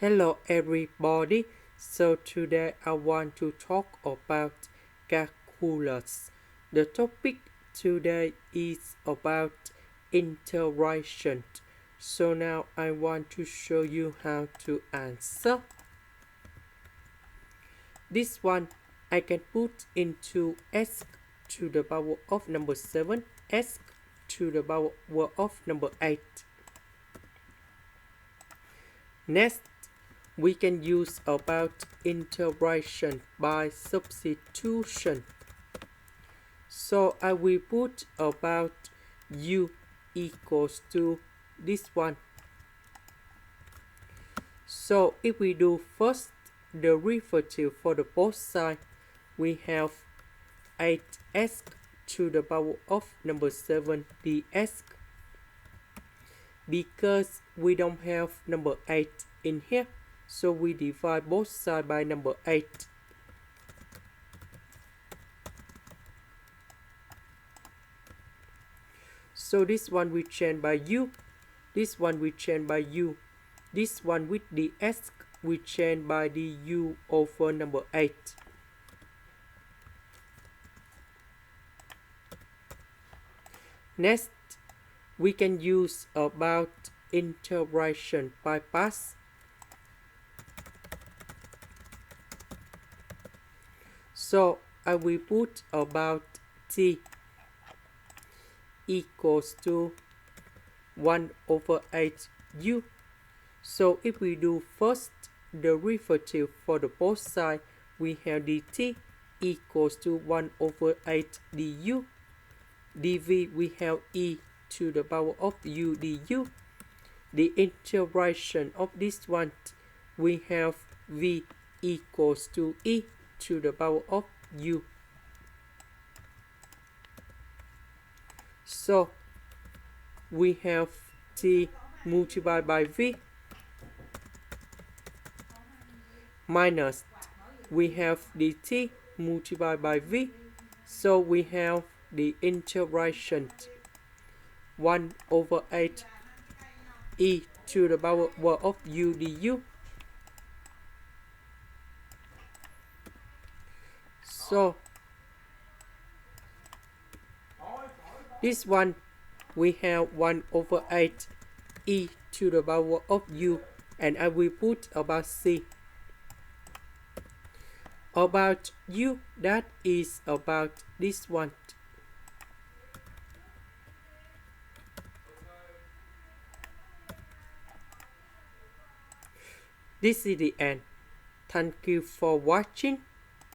Hello everybody, so today I want to talk about calculus. The topic today is about interaction. So now I want to show you how to answer. This one I can put into s to the power of number 7, s to the power of number 8. Next, we can use about integration by substitution. So I will put about u equals to this one. So if we do first derivative for the both sides, we have 8s to the power of number 7 ds. Because we don't have number 8 in here, so we divide both sides by number 8. So this one we change by u, this one we change by u, this one with the s we change by the u over number 8. Next, we can use about integration by parts. So I will put about t equals to 1 over 8 u. So if we do first derivative for the both sides, we have dt equals to 1 over 8 du. dv we have e to the power of u du. The integration of this one, we have v equals to e to the power of u. So we have t multiplied by v minus we have dt multiplied by v. So we have the integration 1 over 8 e to the power of u du. So this one we have 1 over 8 e to the power of u, and I will put about c. About u, that is about this one. This is the end. Thank you for watching.